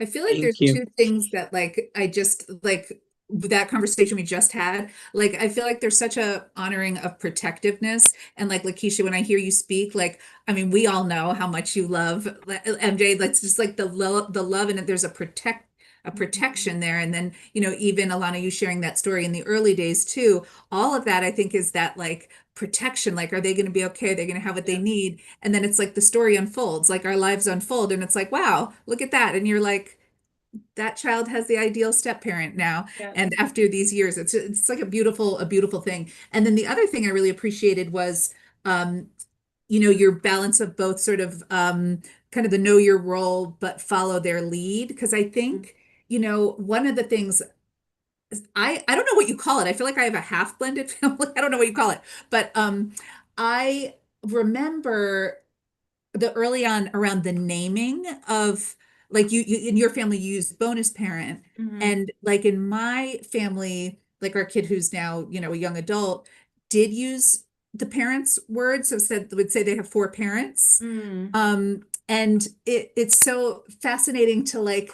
S1: I feel like there's
S4: Thank you.
S1: two things that like I just like that conversation we just had. Like I feel like there's such a honoring of protectiveness. And like Lakeisha, when I hear you speak, like I mean, we all know how much you love MJ. That's just like the love and there's a protection there. And then, even Alana, you sharing that story in the early days too. All of that I think is that like protection. Like, are they going to be okay? Are they going to have what they
S3: Yeah.
S1: need? And then it's like the story unfolds, like our lives unfold, and it's like, wow, look at that. And you're like, that child has the ideal step parent now.
S3: Yeah.
S1: And after these years, it's like a beautiful thing. And then the other thing I really appreciated was um, your balance of both sort of kind of the know your role, but follow their lead. Because I think, one of the things I don't know what you call it. I feel like I have a half blended family. I don't know what you call it, but I remember the early on around the naming of like you in your family you use bonus parent,
S3: Hmm.
S1: and like in my family, like our kid who's now a young adult did use the parents word, so said would say they have four parents.
S3: Mm.
S1: And it's so fascinating to like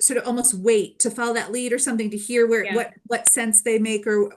S1: sort of almost wait to follow that lead or something to hear where
S3: Yeah.
S1: what sense they make, or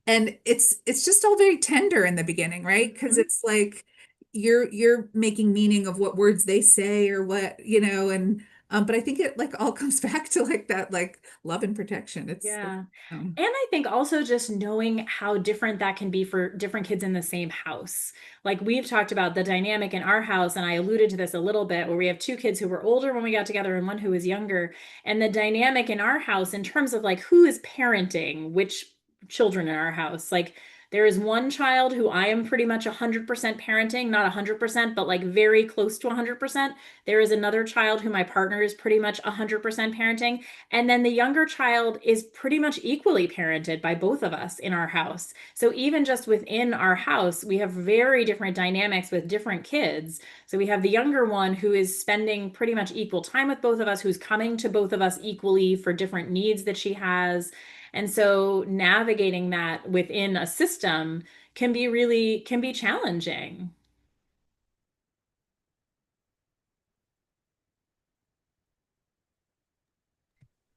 S1: and it's just all very tender in the beginning, right? Because
S3: Mhm.
S1: it's like you're making meaning of what words they say or what and but I think it like all comes back to like that like love and protection. It's
S3: Yeah.
S1: um,
S3: And I think also just knowing how different that can be for different kids in the same house. Like we've talked about the dynamic in our house, and I alluded to this a little bit, where we have two kids who were older when we got together and one who was younger. And the dynamic in our house, in terms of like who is parenting which children in our house, like there is one child who I am pretty much 100% parenting, not 100%, but like very close to 100%. There is another child who my partner is pretty much 100% parenting. And then the younger child is pretty much equally parented by both of us in our house. So even just within our house, we have very different dynamics with different kids. So we have the younger one who is spending pretty much equal time with both of us, who's coming to both of us equally for different needs that she has. And so navigating that within a system can be challenging.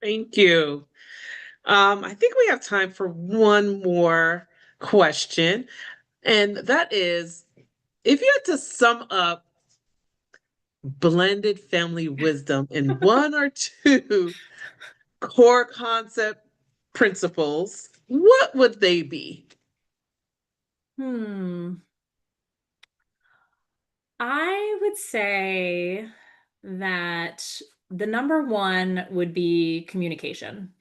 S4: Thank you. I think we have time for one more question, and that is, if you had to sum up blended family wisdom in one or two core concept principles, what would they be?
S3: Hmm. I would say that the number one would be communication.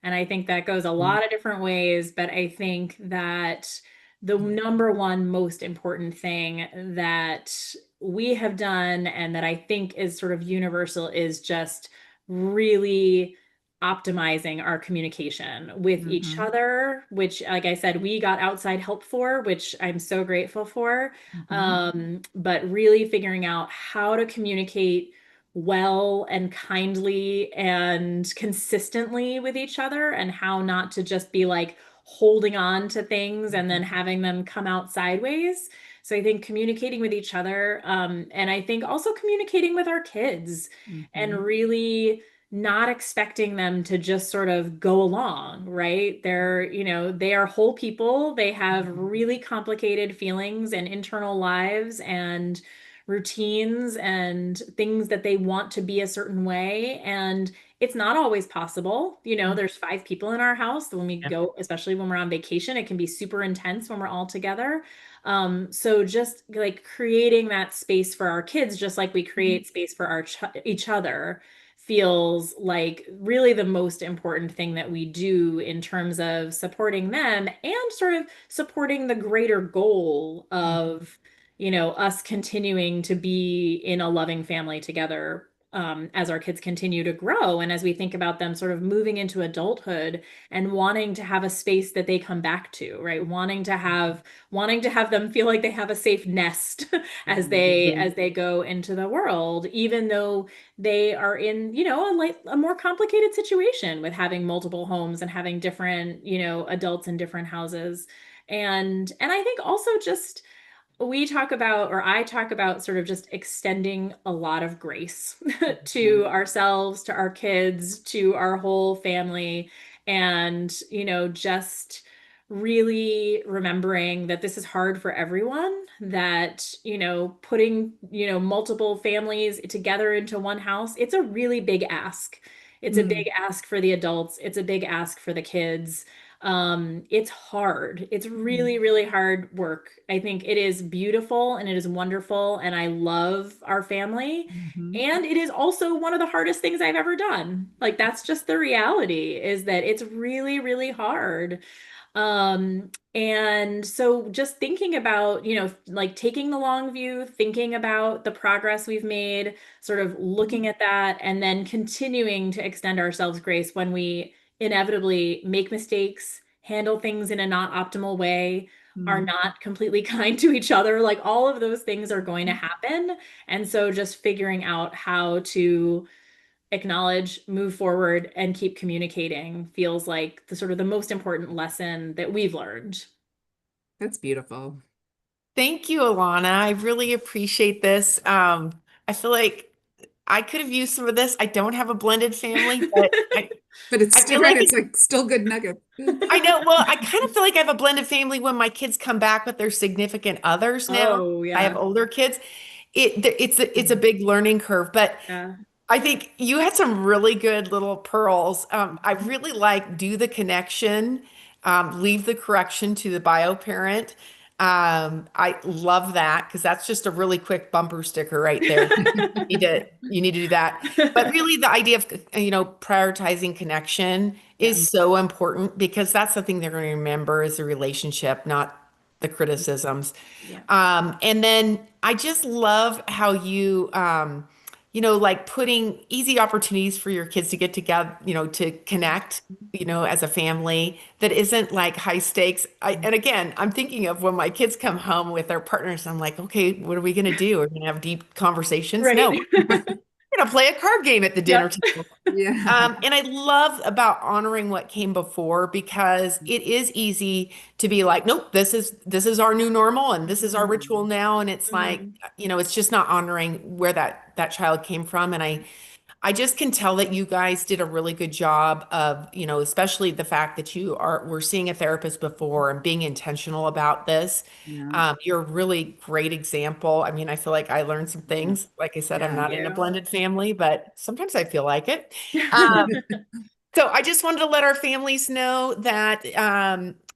S3: And I think that goes a lot of different ways, but I think that the number one most important thing that we have done and that I think is sort of universal is just really optimizing our communication with each
S1: Mhm.
S3: other, which, like I said, we got outside help for, which I'm so grateful for.
S1: Mhm.
S3: But really figuring out how to communicate well and kindly and consistently with each other, and how not to just be like holding on to things and then having them come out sideways. So I think communicating with each other, and I think also communicating with our kids and
S1: Mhm.
S3: really not expecting them to just sort of go along, right? They are whole people. They have really complicated feelings and internal lives and routines and things that they want to be a certain way. And it's not always possible. There's 5 people in our house. When we
S4: Yeah.
S3: go, especially when we're on vacation, it can be super intense when we're all together. So just like creating that space for our kids, just like we create space for each other, feels like really the most important thing that we do in terms of supporting them and sort of supporting the greater goal of us continuing to be in a loving family together, as our kids continue to grow and as we think about them sort of moving into adulthood and wanting to have a space that they come back to, right? Wanting to have them feel like they have a safe nest as they
S4: Mhm.
S3: as they go into the world, even though they are in, a more complicated situation with having multiple homes and having different, adults in different houses. And I think also just we talk about, or I talk about, sort of just extending a lot of grace to ourselves, to our kids, to our whole family, and, just really remembering that this is hard for everyone, that, putting, multiple families together into one house, it's a really big ask. It's a
S1: Mm.
S3: big ask for the adults, it's a big ask for the kids. It's hard. It's really, really hard work. I think it is beautiful and it is wonderful, and I love our family.
S1: Mhm.
S3: And it is also one of the hardest things I've ever done. Like, that's just the reality, is that it's really, really hard. And so just thinking about, like taking the long view, thinking about the progress we've made, sort of looking at that, and then continuing to extend ourselves grace when we inevitably make mistakes, handle things in a not optimal way, are
S1: Mm.
S3: not completely kind to each other. Like, all of those things are going to happen. And so just figuring out how to acknowledge, move forward, and keep communicating feels like the sort of the most important lesson that we've learned.
S1: That's beautiful.
S2: Thank you, Alana. I really appreciate this. I feel like I could have used some of this. I don't have a blended family, but
S1: But it's
S2: I
S1: still
S2: feel
S1: right.
S2: like
S1: It's like still good nugget.
S2: I know. Well, I kind of feel like I have a blended family when my kids come back with their significant others now.
S3: Oh,
S2: I have
S3: yeah.
S2: older kids. It's a big learning curve, but
S3: Yeah.
S2: I think you had some really good little pearls. I really like do the connection, leave the correction to the bio parent. I love that because that's just a really quick bumper sticker right there. You need to do that. But really, the idea of prioritizing connection
S3: Yeah.
S2: is so important because that's the thing they're going to remember is the relationship, not the criticisms.
S3: Yeah.
S2: And then I just love how you like putting easy opportunities for your kids to get together, to connect, as a family that isn't like high stakes. And again, I'm thinking of when my kids come home with their partners, I'm like, okay, what are we going to do? We're going to have deep conversations?
S3: Right.
S2: No, we're going to play a card game at the dinner
S3: Yep.
S2: table.
S1: Yeah.
S2: And I love about honoring what came before because it is easy to be like, nope, this is our new normal and this is our ritual
S1: Mhm.
S2: now. And it's like,
S3: Mhm.
S2: it's just not honoring where that child came from. And I just can tell that you guys did a really good job of, especially the fact that we're seeing a therapist before and being intentional about this.
S1: Yeah.
S2: You're a really great example. I mean, I feel like I learned some things. Like I said, I'm
S1: Yeah.
S3: Thank
S2: not in a
S3: you.
S2: blended family, but sometimes I feel like it. Um, so I just wanted to let our families know that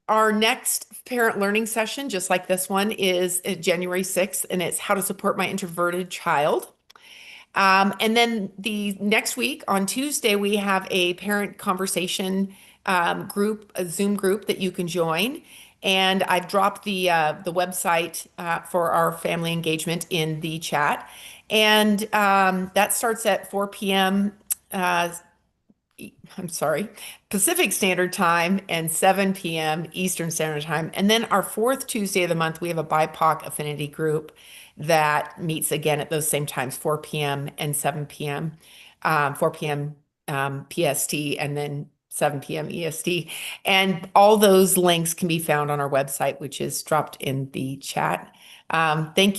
S2: our next parent learning session, just like this one, is January 6th, and it's how to support my introverted child. And then the next week on Tuesday, we have a parent conversation group, a Zoom group that you can join. And I've dropped the website for our family engagement in the chat. And that starts at 4 p.m. I'm sorry, Pacific Standard Time and 7 p.m. Eastern Standard Time. And then our fourth Tuesday of the month, we have a BIPOC affinity group that meets again at those same times, 4 p.m. and 7 p.m., 4 p.m. PST, and then 7 p.m. EST. And all those links can be found on our website, which is dropped in the chat. Thank you.